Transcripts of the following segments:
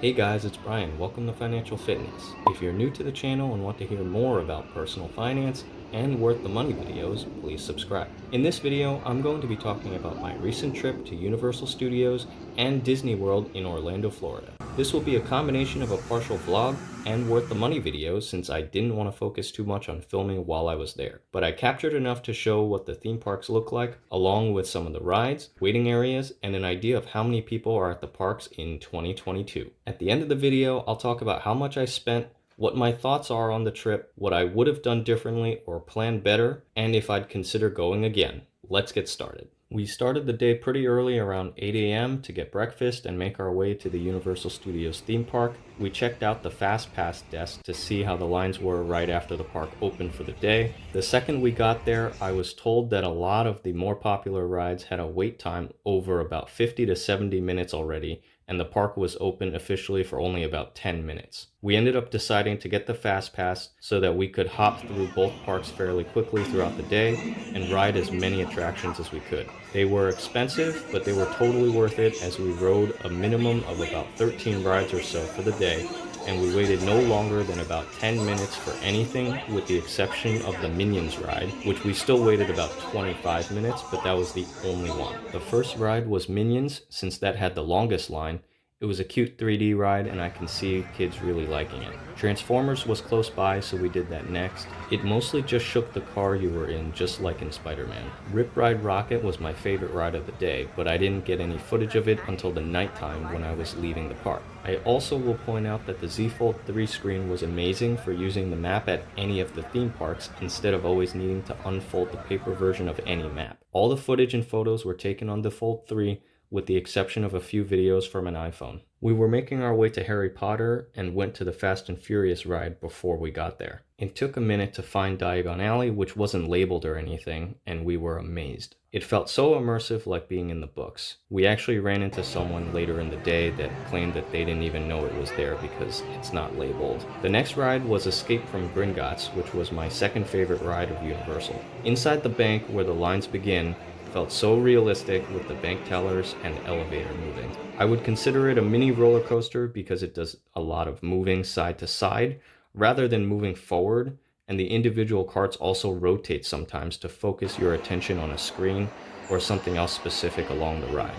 Hey guys, it's Brian. Welcome to Financial Fitness. If you're new to the channel and want to hear more about personal finance and worth the money videos, please subscribe. In this video, I'm going to be talking about my recent trip to Universal Studios and Disney World in Orlando, Florida. This will be a combination of a partial vlog and worth the money videos since I didn't want to focus too much on filming while I was there. But I captured enough to show what the theme parks look like, along with some of the rides, waiting areas, and an idea of how many people are at the parks in 2022. At the end of the video, I'll talk about how much I spent, what my thoughts are on the trip, what I would have done differently or planned better, and if I'd consider going again. Let's get started. We started the day pretty early, around 8 a.m. to get breakfast and make our way to the Universal Studios theme park. We checked out the Fast Pass desk to see how the lines were right after the park opened for the day. The second we got there, I was told that a lot of the more popular rides had a wait time over about 50 to 70 minutes already, and the park was open officially for only about 10 minutes. We ended up deciding to get the Fast Pass so that we could hop through both parks fairly quickly throughout the day and ride as many attractions as we could. They were expensive, but they were totally worth it as we rode a minimum of about 13 rides or so for the day, and we waited no longer than about 10 minutes for anything with the exception of the Minions ride, which we still waited about 25 minutes, but that was the only one. The first ride was Minions, since that had the longest line. It was a cute 3D ride and I can see kids really liking it. Transformers was close by, so we did that next. It mostly just shook the car you were in, just like in Spider-Man. Rip Ride Rocket was my favorite ride of the day, but I didn't get any footage of it until the nighttime when I was leaving the park. I also will point out that the Z Fold 3 screen was amazing for using the map at any of the theme parks instead of always needing to unfold the paper version of any map. All the footage and photos were taken on the Fold 3, with the exception of a few videos from an iPhone. We were making our way to Harry Potter and went to the Fast and Furious ride before we got there. It took a minute to find Diagon Alley, which wasn't labeled or anything, and we were amazed. It felt so immersive, like being in the books. We actually ran into someone later in the day that claimed that they didn't even know it was there because it's not labeled. The next ride was Escape from Gringotts, which was my second favorite ride of Universal. Inside the bank where the lines begin, felt so realistic with the bank tellers and the elevator moving. I would consider it a mini roller coaster because it does a lot of moving side to side rather than moving forward, and the individual carts also rotate sometimes to focus your attention on a screen or something else specific along the ride.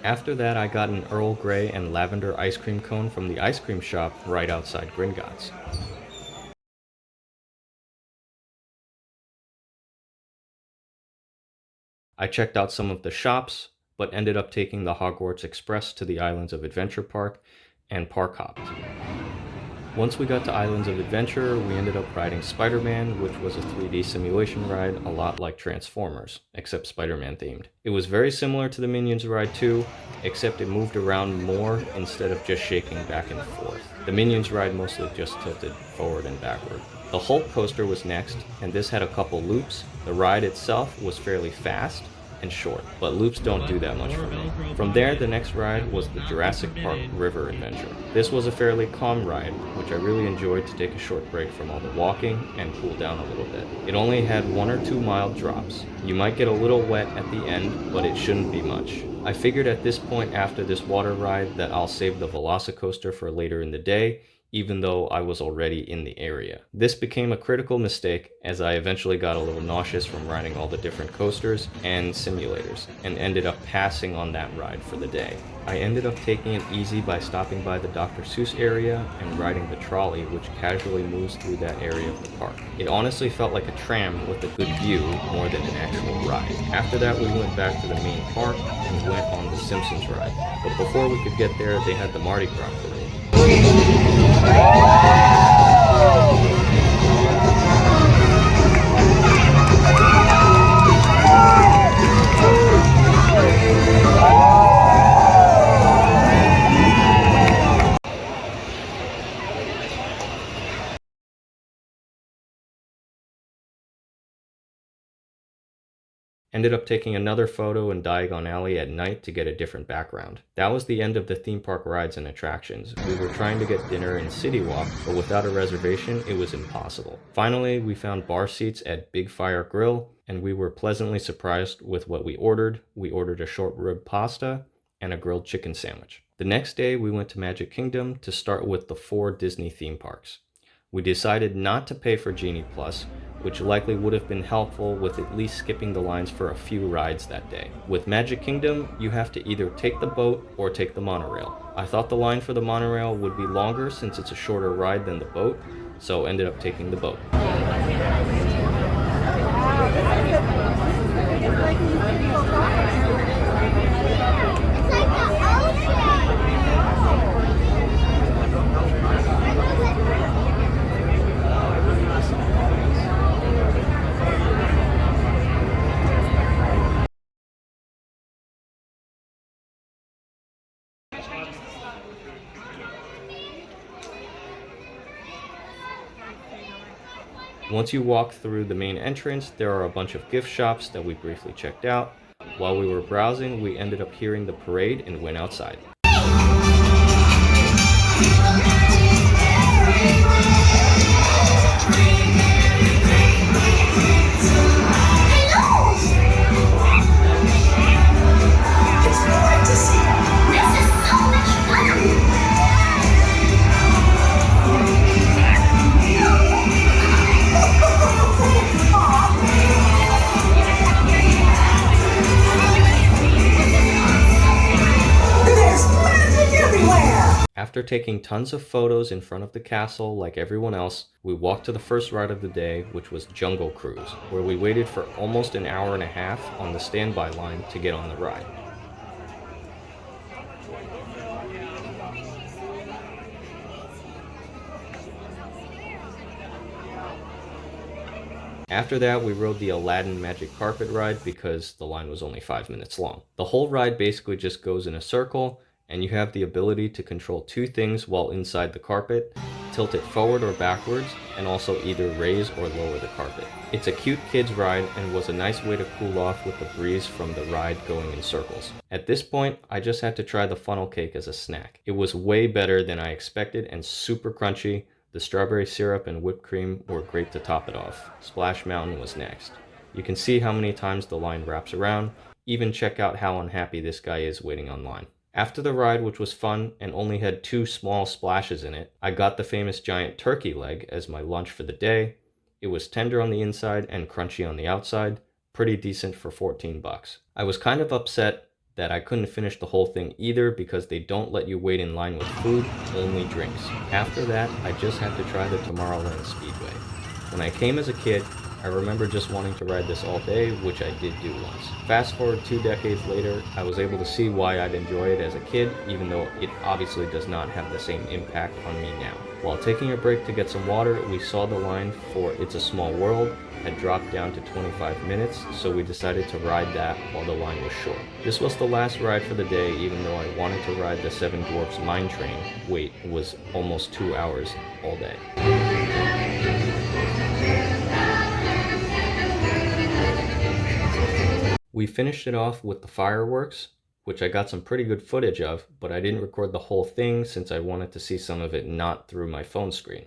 After that, I got an Earl Grey and lavender ice cream cone from the ice cream shop right outside Gringotts. I checked out some of the shops, but ended up taking the Hogwarts Express to the Islands of Adventure Park and park hopped. Once we got to Islands of Adventure, we ended up riding Spider-Man, which was a 3D simulation ride, a lot like Transformers, except Spider-Man themed. It was very similar to the Minions ride too, except it moved around more instead of just shaking back and forth. The Minions ride mostly just tilted forward and backward. The Hulk coaster was next, and this had a couple loops. The ride itself was fairly fast and short, but loops don't do that much for me. From there, the next ride was the Jurassic Park River Adventure. This was a fairly calm ride, which I really enjoyed to take a short break from all the walking and cool down a little bit. It only had 1 or 2 mild drops. You might get a little wet at the end, but it shouldn't be much. I figured at this point after this water ride that I'll save the Velocicoaster for later in the day, even though I was already in the area. This became a critical mistake as I eventually got a little nauseous from riding all the different coasters and simulators and ended up passing on that ride for the day. I ended up taking it easy by stopping by the Dr. Seuss area and riding the trolley, which casually moves through that area of the park. It honestly felt like a tram with a good view more than an actual ride. After that, we went back to the main park and went on the Simpsons ride. But before we could get there, they had the Mardi Gras parade. Ended up taking another photo in Diagon Alley at night to get a different background. That was the end of the theme park rides and attractions. We were trying to get dinner in City Walk, but without a reservation, it was impossible. Finally, we found bar seats at Big Fire Grill, and we were pleasantly surprised with what we ordered. We ordered a short rib pasta and a grilled chicken sandwich. The next day, we went to Magic Kingdom to start with the 4 Disney theme parks. We decided not to pay for Genie Plus, which likely would have been helpful with at least skipping the lines for a few rides that day. With Magic Kingdom, you have to either take the boat or take the monorail. I thought the line for the monorail would be longer since it's a shorter ride than the boat, so ended up taking the boat. Once you walk through the main entrance, there are a bunch of gift shops that we briefly checked out. While we were browsing, we ended up hearing the parade and went outside. After taking tons of photos in front of the castle like everyone else, we walked to the first ride of the day, which was Jungle Cruise, where we waited for almost an hour and a half on the standby line to get on the ride. After that, we rode the Aladdin Magic Carpet ride because the line was only 5 minutes long. The whole ride basically just goes in a circle, and you have the ability to control 2 things while inside the carpet: tilt it forward or backwards, and also either raise or lower the carpet. It's a cute kids ride and was a nice way to cool off with the breeze from the ride going in circles. At this point, I just had to try the funnel cake as a snack. It was way better than I expected and super crunchy. The strawberry syrup and whipped cream were great to top it off. Splash Mountain was next. You can see how many times the line wraps around. Even check out how unhappy this guy is waiting online. After the ride, which was fun and only had 2 small splashes in it, I got the famous giant turkey leg as my lunch for the day. It was tender on the inside and crunchy on the outside, pretty decent for $14. I was kind of upset that I couldn't finish the whole thing either because they don't let you wait in line with food, only drinks. After that, I just had to try the Tomorrowland Speedway. When I came as a kid, I remember just wanting to ride this all day, which I did do once. Fast forward 2 decades later, I was able to see why I'd enjoy it as a kid, even though it obviously does not have the same impact on me now. While taking a break to get some water, we saw the line for It's a Small World had dropped down to 25 minutes, so we decided to ride that while the line was short. This was the last ride for the day, even though I wanted to ride the Seven Dwarfs Mine Train. Wait, it was almost 2 hours all day. We finished it off with the fireworks, which I got some pretty good footage of, but I didn't record the whole thing since I wanted to see some of it not through my phone screen.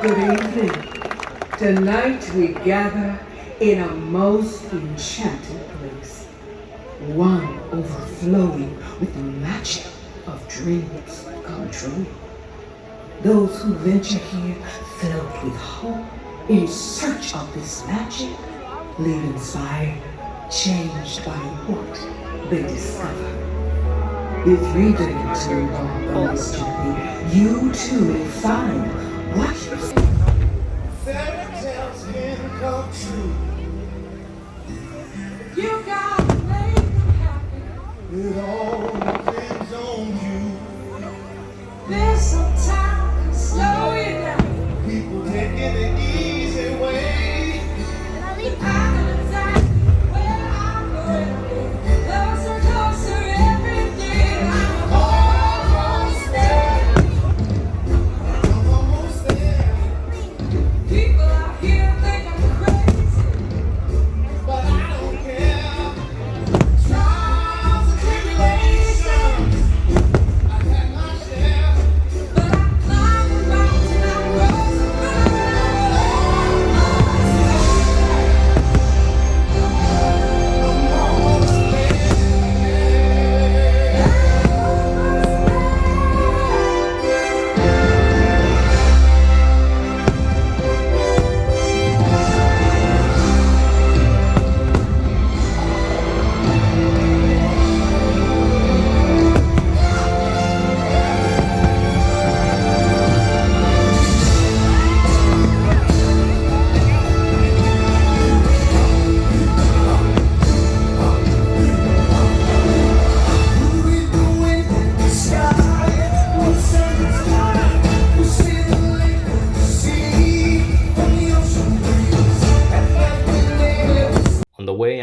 Good evening. Tonight we gather in a most enchanted place, one overflowing with the magic of dreams come true. Those who venture here filled with hope in search of this magic leave inspired, changed by what they discover. If you dare to embark on this journey, you too may find what you Fairy tales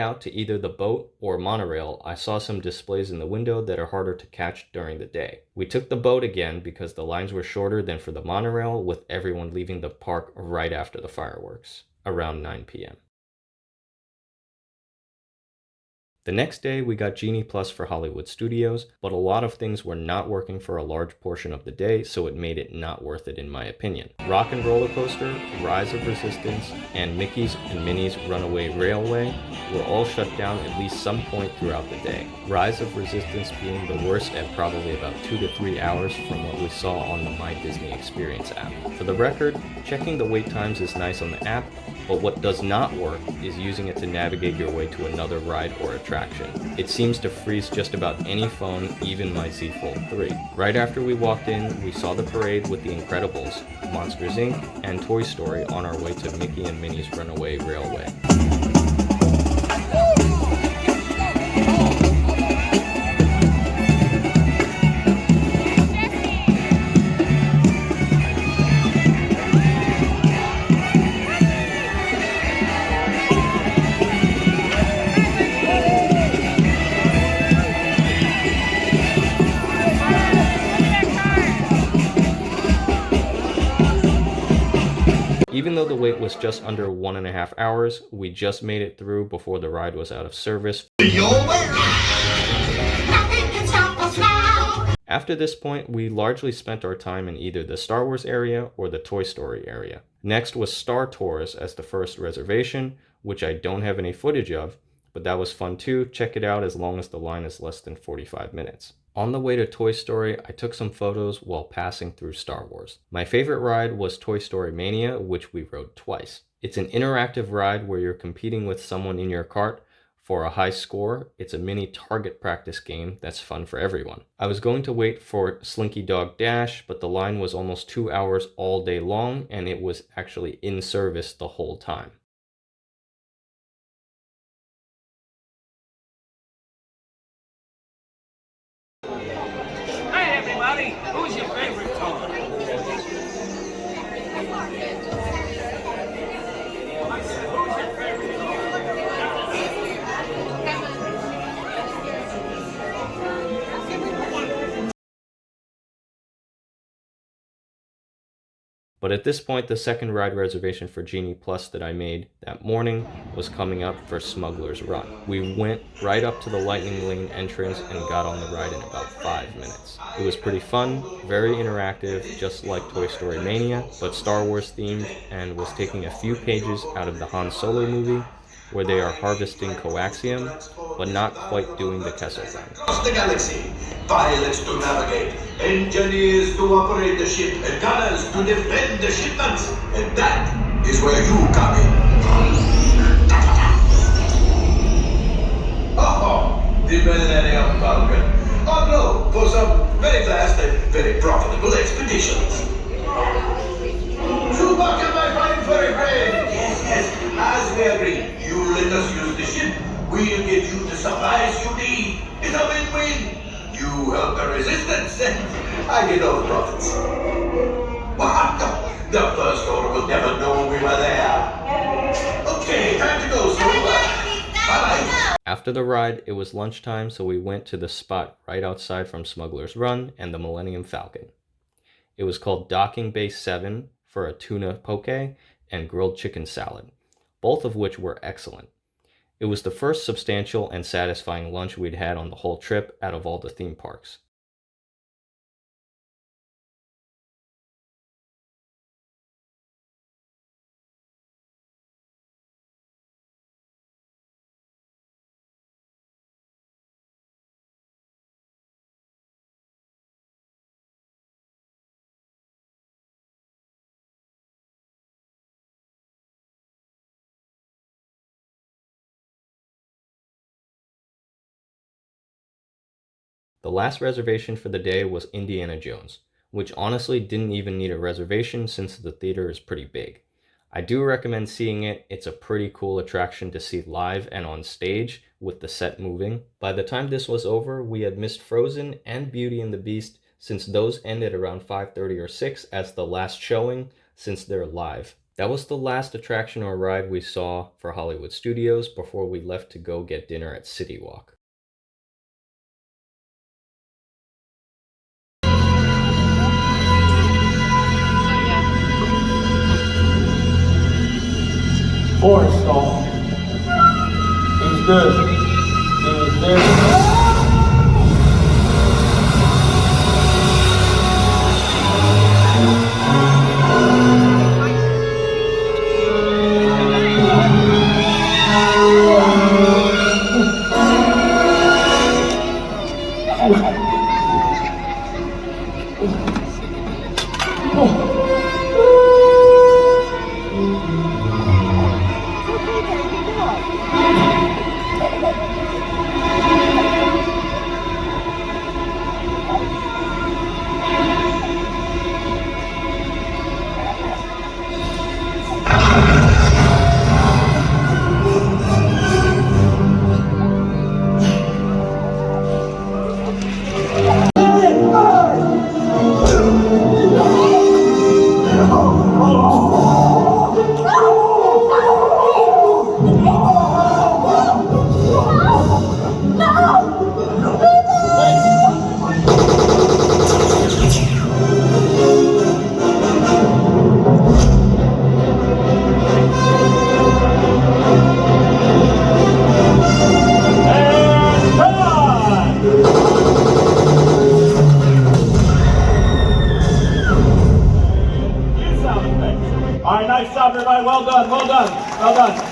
out to either the boat or monorail, I saw some displays in the window that are harder to catch during the day. We took the boat again because the lines were shorter than for the monorail, with everyone leaving the park right after the fireworks, around 9 p.m. The next day, we got Genie Plus for Hollywood Studios, but a lot of things were not working for a large portion of the day, so it made it not worth it in my opinion. Rock and Roller Coaster, Rise of Resistance, and Mickey's and Minnie's Runaway Railway were all shut down at least some point throughout the day. Rise of Resistance being the worst at probably about 2 to 3 hours from what we saw on the My Disney Experience app. For the record, checking the wait times is nice on the app, but what does not work is using it to navigate your way to another ride or attraction. It seems to freeze just about any phone, even my Z Fold 3. Right after we walked in, we saw the parade with The Incredibles, Monsters Inc., and Toy Story on our way to Mickey and Minnie's Runaway Railway. Even though the wait was just under 1.5 hours, we just made it through before the ride was out of service. After this point, we largely spent our time in either the Star Wars area or the Toy Story area. Next was Star Tours as the first reservation, which I don't have any footage of, but that was fun too. Check it out as long as the line is less than 45 minutes. On the way to Toy Story, I took some photos while passing through Star Wars. My favorite ride was Toy Story Mania, which we rode twice. It's an interactive ride where you're competing with someone in your cart for a high score. It's a mini target practice game that's fun for everyone. I was going to wait for Slinky Dog Dash, but the line was almost 2 hours all day long, and it was actually in service the whole time. Hey everybody, who's your favorite toy? I said, who's your favorite toy? But at this point, the second ride reservation for Genie Plus that I made that morning was coming up for Smuggler's Run. We went right up to the Lightning Lane entrance and got on the ride in about 5 minutes. It was pretty fun, very interactive, just like Toy Story Mania, but Star Wars themed, and was taking a few pages out of the Han Solo movie, where they are harvesting coaxium, but not quite doing the Kessel thing. Across the galaxy, pilots to navigate, engineers to operate the ship, and gunners to defend the shipments. And that is where you come in. Oh, the Millennium Falcon. En route for some very fast and very profitable expeditions. Chewbacca, my fine furry friend. Yes, as we agreed. You let us use the ship, we'll get you the supplies you need. It's a win-win. You help the resistance, and I get all the profits. What? The first order will never know we were there. Okay, time to go, so bye-bye. After the ride, it was lunchtime, so we went to the spot right outside from Smuggler's Run and the Millennium Falcon. It was called Docking Bay 7 for a tuna poke and grilled chicken salad, both of which were excellent. It was the first substantial and satisfying lunch we'd had on the whole trip out of all the theme parks. The last reservation for the day was Indiana Jones, which honestly didn't even need a reservation since the theater is pretty big. I do recommend seeing it. It's a pretty cool attraction to see live and on stage with the set moving. By the time this was over, we had missed Frozen and Beauty and the Beast since those ended around 5:30 or 6 as the last showing since they're live. That was the last attraction or ride we saw for Hollywood Studios before we left to go get dinner at City Walk. Forrest stall. He was good. He was very. All right, nice job, everybody. Well done, well done, well done.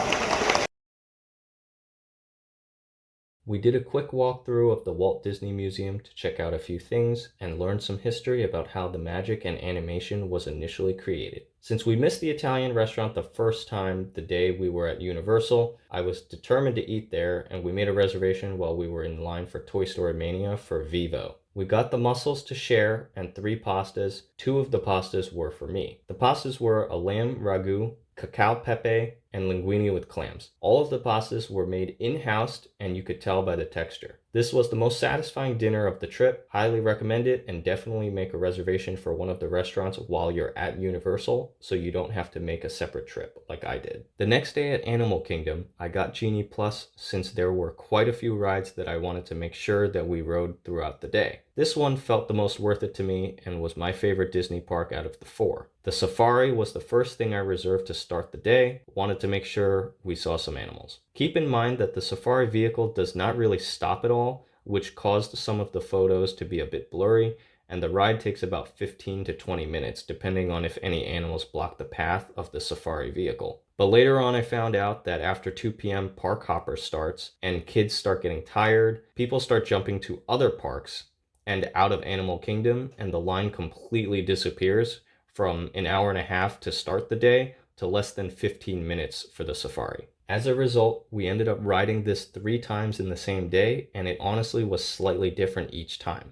We did a quick walkthrough of the Walt Disney Museum to check out a few things and learn some history about how the magic and animation was initially created. Since we missed the Italian restaurant the first time the day we were at Universal, I was determined to eat there, and we made a reservation while we were in line for Toy Story Mania for Vivo. We got the mussels to share and 3 pastas. 2 of the pastas were for me. The pastas were a lamb ragu, cacao pepe, and linguine with clams. All of the pastas were made in-house, and you could tell by the texture. This was the most satisfying dinner of the trip. Highly recommend it, and definitely make a reservation for one of the restaurants while you're at Universal so you don't have to make a separate trip like I did. The next day at Animal Kingdom, I got Genie Plus since there were quite a few rides that I wanted to make sure that we rode throughout the day. This one felt the most worth it to me and was my favorite Disney park out of the 4. The safari was the first thing I reserved to start the day. Wanted to make sure we saw some animals. Keep in mind that the safari vehicle does not really stop at all, which caused some of the photos to be a bit blurry, and the ride takes about 15 to 20 minutes depending on if any animals block the path of the safari vehicle. But later on I found out that after 2 p.m. park hopper starts and kids start getting tired, people start jumping to other parks and out of Animal Kingdom, and the line completely disappears from an hour and a half to start the day to less than 15 minutes for the safari. As a result, we ended up riding this 3 times in the same day, and it honestly was slightly different each time.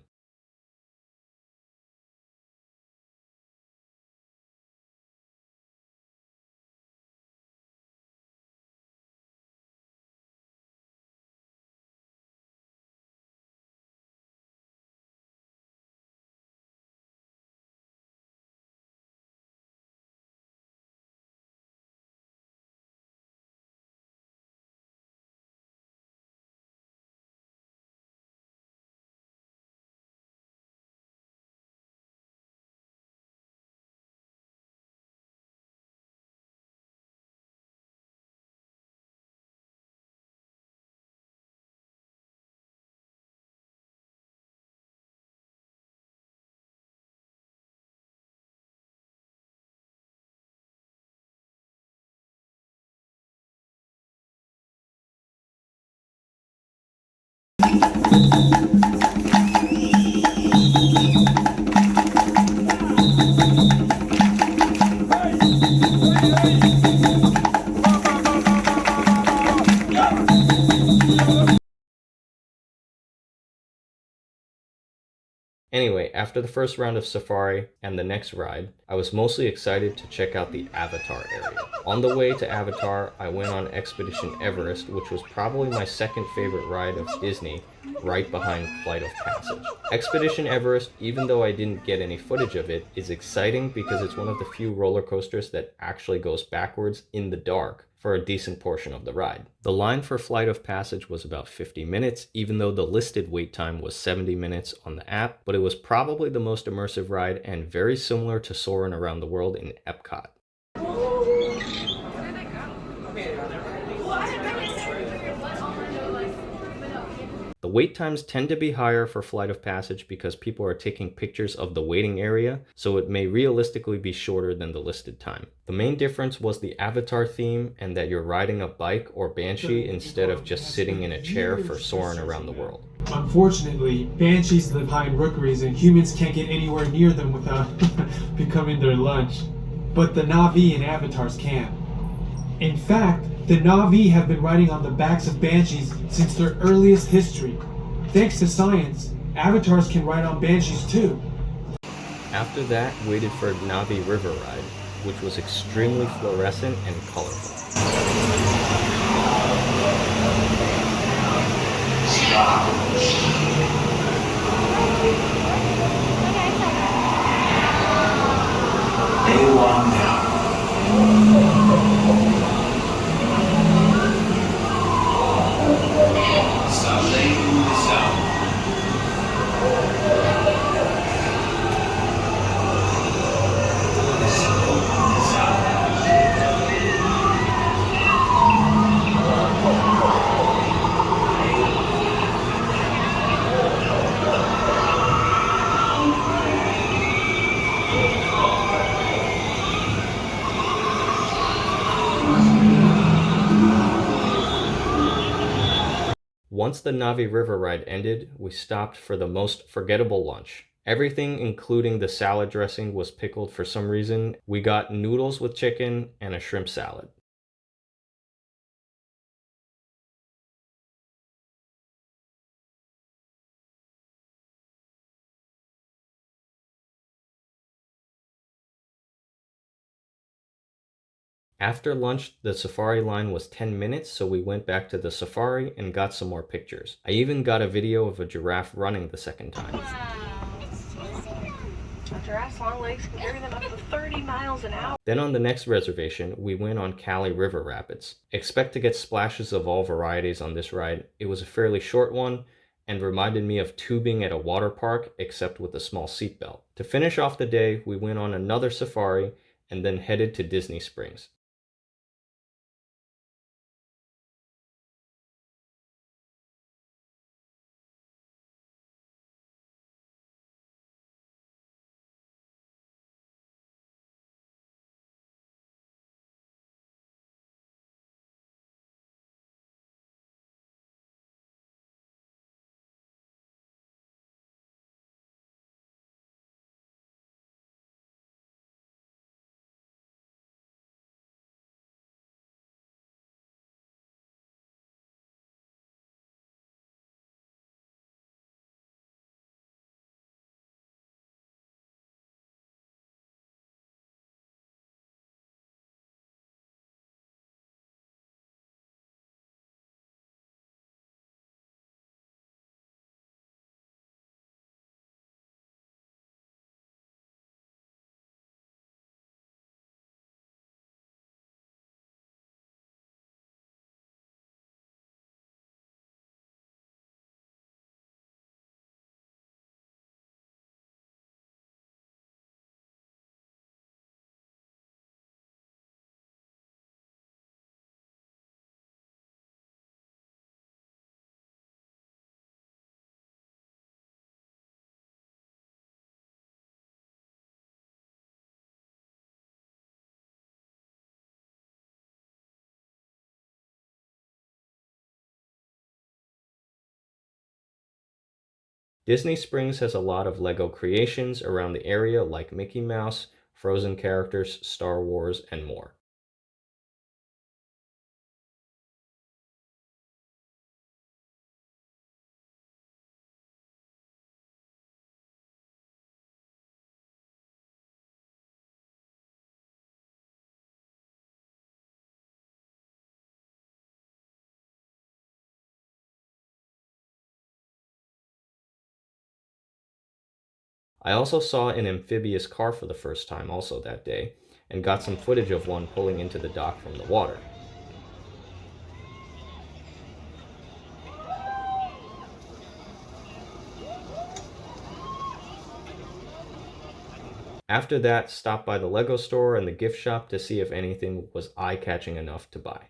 Anyway, after the first round of safari and the next ride, I was mostly excited to check out the Avatar area. On the way to Avatar, I went on Expedition Everest, which was probably my second favorite ride of Disney, right behind Flight of Passage. Expedition Everest, even though I didn't get any footage of it, is exciting because it's one of the few roller coasters that actually goes backwards in the dark for a decent portion of the ride. The line for Flight of Passage was about 50 minutes, even though the listed wait time was 70 minutes on the app, but it was probably the most immersive ride and very similar to Soarin' Around the World in Epcot. The wait times tend to be higher for Flight of Passage because people are taking pictures of the waiting area, so it may realistically be shorter than the listed time. The main difference was the Avatar theme and that you're riding a bike or Banshee instead of just sitting in a chair for Soarin' Around the World. Unfortunately, Banshees live high in rookeries and humans can't get anywhere near them without becoming their lunch. But the Na'vi and Avatars can. In fact, the Na'vi have been riding on the backs of Banshees since their earliest history. Thanks to science, Avatars can ride on Banshees too. After that, waited for Na'vi River Ride, which was extremely fluorescent and colorful. Day one now. Once the Na'vi River Ride ended, we stopped for the most forgettable lunch. Everything, including the salad dressing, was pickled for some reason. We got noodles with chicken and a shrimp salad. After lunch, the safari line was 10 minutes, so we went back to the safari and got some more pictures. I even got a video of a giraffe running the second time. A giraffe's long legs can carry them up to 30 miles an hour. Then on the next reservation, we went on Cali River Rapids. Expect to get splashes of all varieties on this ride. It was a fairly short one and reminded me of tubing at a water park, except with a small seatbelt. To finish off the day, we went on another safari and then headed to Disney Springs. Disney Springs has a lot of Lego creations around the area like Mickey Mouse, Frozen characters, Star Wars, and more. I also saw an amphibious car for the first time also that day, and got some footage of one pulling into the dock from the water. After that, stopped by the Lego store and the gift shop to see if anything was eye-catching enough to buy.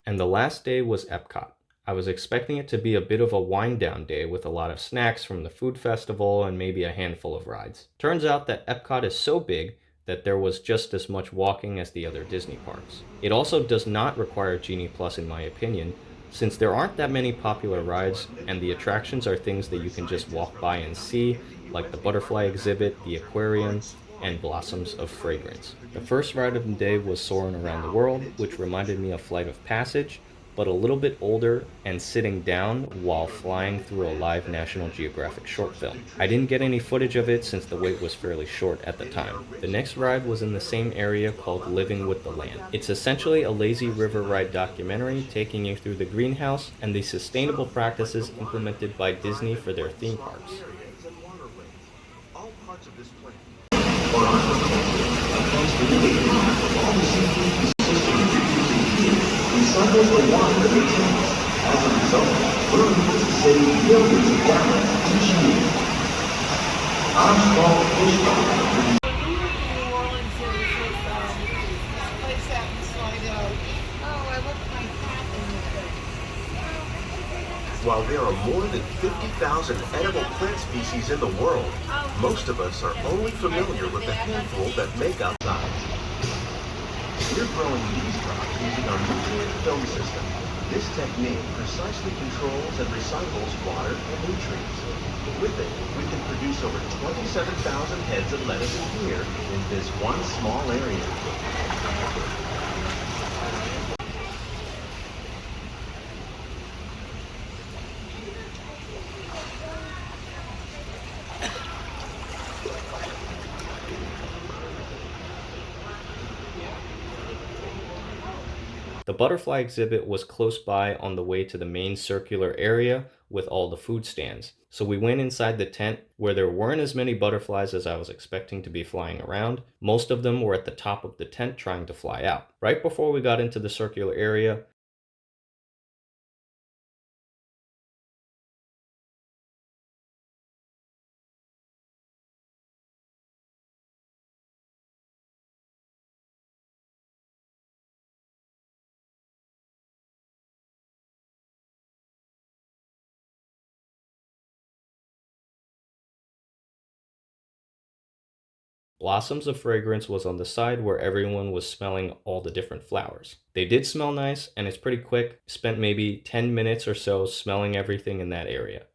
And the last day was Epcot. I was expecting it to be a bit of a wind-down day with a lot of snacks from the food festival and maybe a handful of rides. Turns out that Epcot is so big that there was just as much walking as the other Disney parks. It also does not require Genie Plus in my opinion, since there aren't that many popular rides and the attractions are things that you can just walk by and see, like the butterfly exhibit, the aquarium, and Blossoms of Fragrance. The first ride of the day was Soarin' Around the World, which reminded me of Flight of Passage, but a little bit older and sitting down while flying through a live National Geographic short film. I didn't get any footage of it since the wait was fairly short at the time. The next ride was in the same area called Living with the Land. It's essentially a lazy river ride documentary taking you through the greenhouse and the sustainable practices implemented by Disney for their theme parks. Recycles the water that they take. As a result, we're able to save millions of gallons each year. Our small fish pond. New Orleans, there was this place out in Sligo. Oh, I left my hat in the thing. While there are more than 50,000 edible plant species in the world, most of us are only familiar with the handful that make up size. We're growing these crops using our nutrient film system. This technique precisely controls and recycles water and nutrients. With it, we can produce over 27,000 heads of lettuce a year in this one small area. The butterfly exhibit was close by on the way to the main circular area with all the food stands. So we went inside the tent where there weren't as many butterflies as I was expecting to be flying around. Most of them were at the top of the tent trying to fly out. Right before we got into the circular area, Blossoms of Fragrance was on the side where everyone was smelling all the different flowers. They did smell nice, and it's pretty quick. Spent maybe 10 minutes or so smelling everything in that area.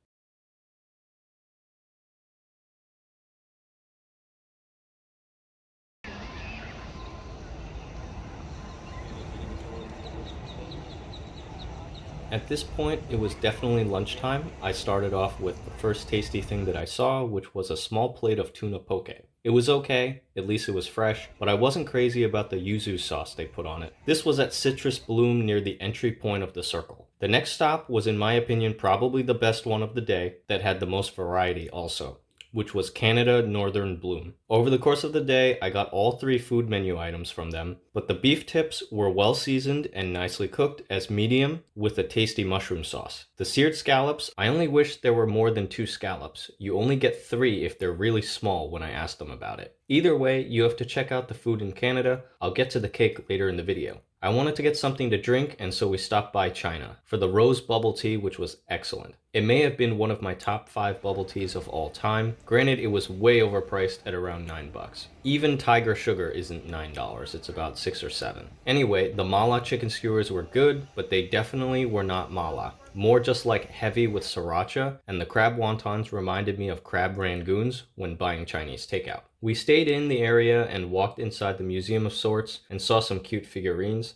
At this point, it was definitely lunchtime. I started off with the first tasty thing that I saw, which was a small plate of tuna poke. It was okay, at least it was fresh, but I wasn't crazy about the yuzu sauce they put on it. This was at Citrus Bloom near the entry point of the circle. The next stop was, in my opinion, probably the best one of the day that had the most variety also, which was Canada Northern Bloom. Over the course of the day, I got all 3 food menu items from them, but the beef tips were well seasoned and nicely cooked as medium with a tasty mushroom sauce. The seared scallops, I only wish there were more than 2 scallops. You only get 3 if they're really small when I asked them about it. Either way, you have to check out the food in Canada. I'll get to the cake later in the video. I wanted to get something to drink, and so we stopped by China for the rose bubble tea, which was excellent. It may have been one of my top 5 bubble teas of all time. Granted, it was way overpriced at around $9. Even Tiger Sugar isn't $9, it's about $6 or $7. Anyway, the mala chicken skewers were good, but they definitely were not mala. More just like heavy with sriracha, and the crab wontons reminded me of crab rangoons when buying Chinese takeout. We stayed in the area and walked inside the museum of sorts and saw some cute figurines.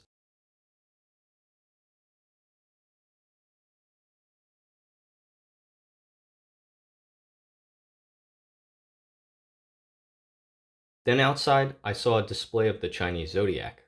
Then outside, I saw a display of the Chinese zodiac.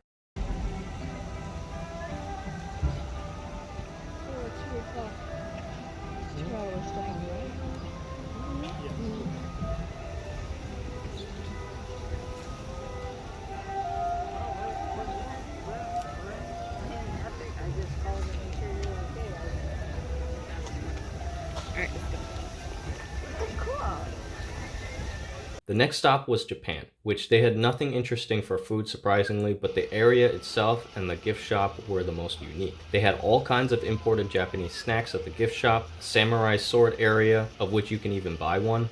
The next stop was Japan, which they had nothing interesting for food surprisingly, but the area itself and the gift shop were the most unique. They had all kinds of imported Japanese snacks at the gift shop, a samurai sword area, of which you can even buy one.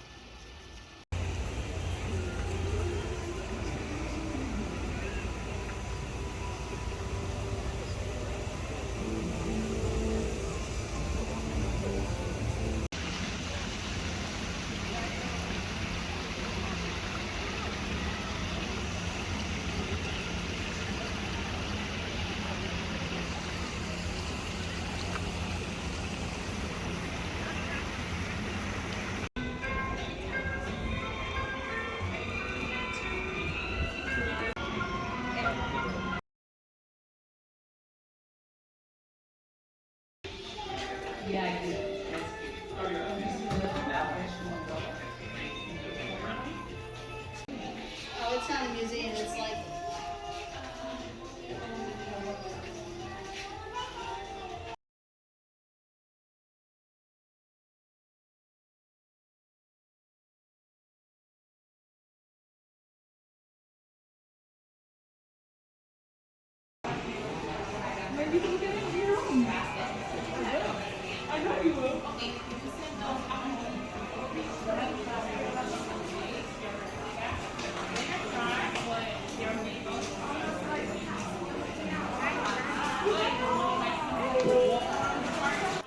Oh, it's not a museum, it's like... Maybe you can get into your room. I know you will.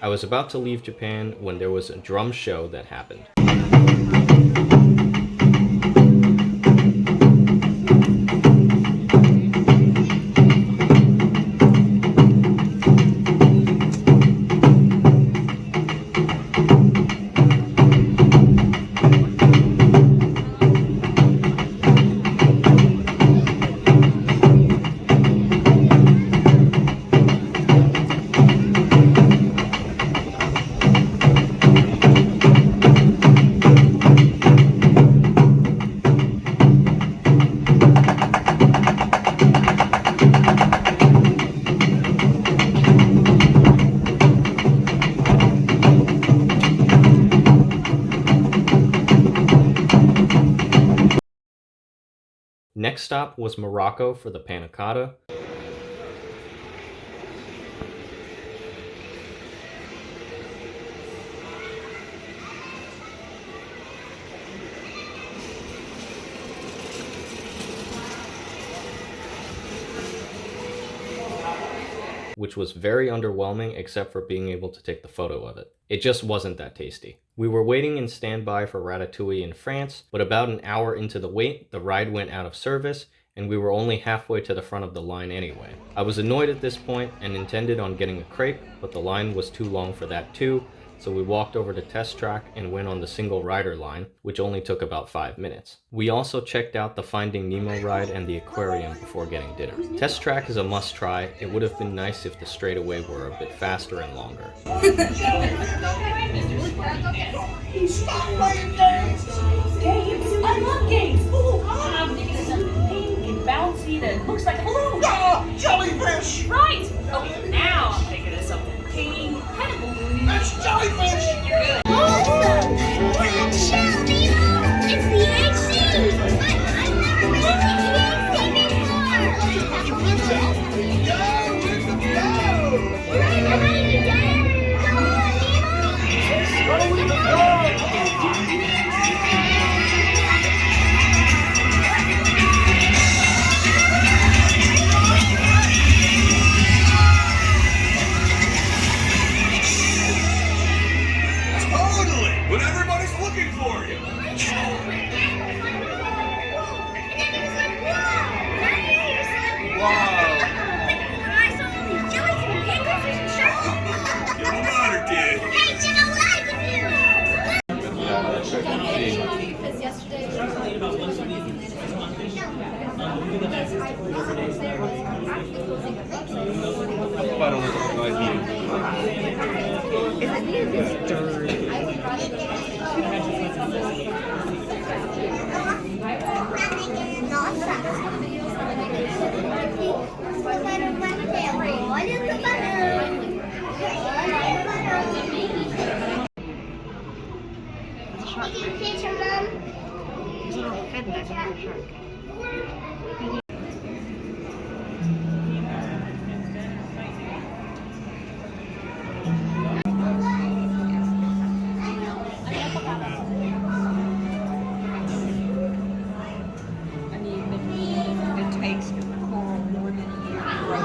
I was about to leave Japan when there was a drum show that happened. Next stop was Morocco for the panna cotta. Which was very underwhelming except for being able to take the photo of it. It just wasn't that tasty. We were waiting in standby for Ratatouille in France, but about an hour into the wait, the ride went out of service, and we were only halfway to the front of the line anyway. I was annoyed at this point and intended on getting a crepe, but the line was too long for that too, so we walked over to Test Track and went on the single rider line, which only took about 5 minutes. We also checked out the Finding Nemo ride and the aquarium before getting dinner. Test Track is a must try. It would have been nice if the straightaway were a bit faster and longer. Stop playing games! Games? I love games! Ooh, I'm thinking of something pink and bouncy that looks like a balloon! Ah, jellyfish! Right! Okay, now I'm thinking of something pink, kind of balloon. That's jellyfish! You're good. Awesome! Red shell, Nemo! It's the EHC! I've never been to the EHC before! Go with the flow! Right behind you, Dad! Come on, Nemo! Go with the flow! Totally! When everybody's looking for you! Wow! I saw all these jellyfish and anglerfish and sharks. Get a ladder, kid! Hey, Jim, I lied with you! Because yesterday Take a picture, Mom. It takes coral more than a year to grow.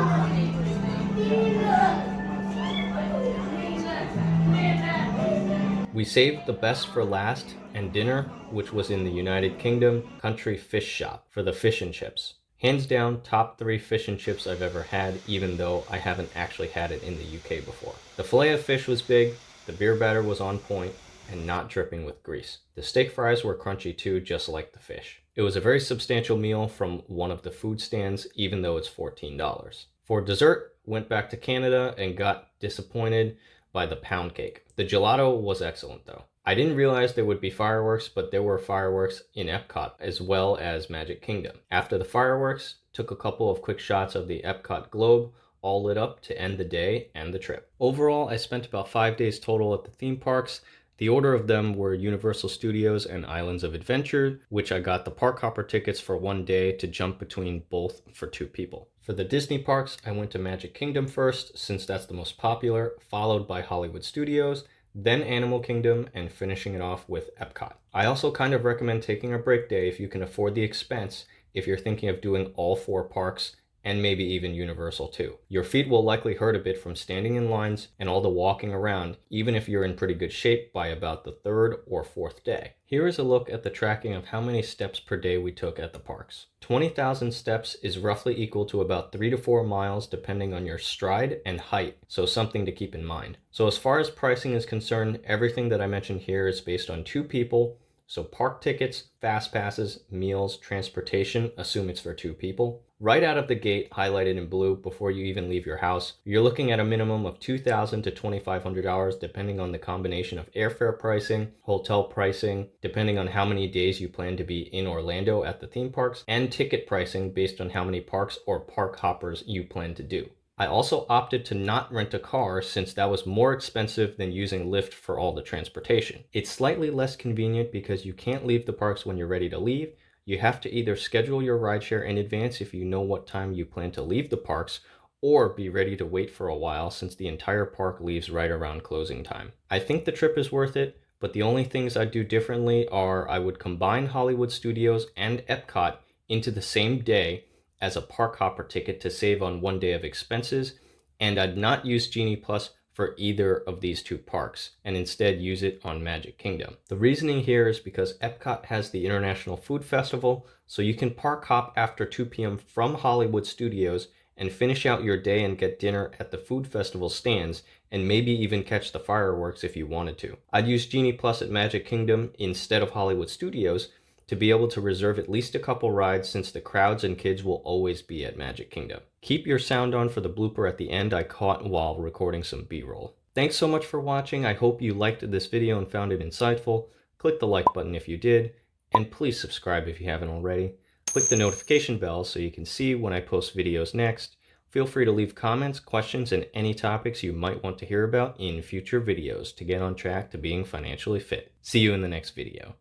We saved the best for last, and dinner, which was in the United Kingdom Country Fish Shop, for the fish and chips. Hands down, top 3 fish and chips I've ever had, even though I haven't actually had it in the UK before. The fillet of fish was big, the beer batter was on point, and not dripping with grease. The steak fries were crunchy too, just like the fish. It was a very substantial meal from one of the food stands, even though it's $14. For dessert, went back to Canada and got disappointed by the pound cake. The gelato was excellent though. I didn't realize there would be fireworks, but there were fireworks in Epcot as well as Magic Kingdom. After the fireworks, took a couple of quick shots of the Epcot globe, all lit up to end the day and the trip. Overall, I spent about 5 days total at the theme parks. The order of them were Universal Studios and Islands of Adventure, which I got the park hopper tickets for one day to jump between both for 2 people. For the Disney parks, I went to Magic Kingdom first, since that's the most popular, followed by Hollywood Studios, then Animal Kingdom, and finishing it off with Epcot. I also kind of recommend taking a break day if you can afford the expense, if you're thinking of doing all 4 parks and maybe even Universal too. Your feet will likely hurt a bit from standing in lines and all the walking around, even if you're in pretty good shape by about the 3rd or 4th day. Here is a look at the tracking of how many steps per day we took at the parks. 20,000 steps is roughly equal to about 3 to 4 miles depending on your stride and height, so something to keep in mind. So as far as pricing is concerned, everything that I mentioned here is based on 2 people. So park tickets, fast passes, meals, transportation, assume it's for 2 people. Right out of the gate, highlighted in blue before you even leave your house, you're looking at a minimum of $2,000 to $2,500 depending on the combination of airfare pricing, hotel pricing, depending on how many days you plan to be in Orlando at the theme parks, and ticket pricing based on how many parks or park hoppers you plan to do. I also opted to not rent a car since that was more expensive than using Lyft for all the transportation. It's slightly less convenient because you can't leave the parks when you're ready to leave. You have to either schedule your rideshare in advance if you know what time you plan to leave the parks, or be ready to wait for a while since the entire park leaves right around closing time. I think the trip is worth it, but the only things I'd do differently are I would combine Hollywood Studios and Epcot into the same day as a park hopper ticket to save on 1 day of expenses, and I'd not use Genie Plus for either of these 2 parks and instead use it on Magic Kingdom. The reasoning here is because Epcot has the International Food Festival, so you can park hop after 2 p.m. from Hollywood Studios and finish out your day and get dinner at the food festival stands and maybe even catch the fireworks if you wanted to. I'd use Genie Plus at Magic Kingdom instead of Hollywood Studios to be able to reserve at least a couple rides since the crowds and kids will always be at Magic Kingdom. Keep your sound on for the blooper at the end I caught while recording some B-roll. Thanks so much for watching. I hope you liked this video and found it insightful. Click the like button if you did, and please subscribe if you haven't already. Click the notification bell so you can see when I post videos next. Feel free to leave comments, questions, and any topics you might want to hear about in future videos to get on track to being financially fit. See you in the next video.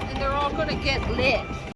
And they're all going to get lit.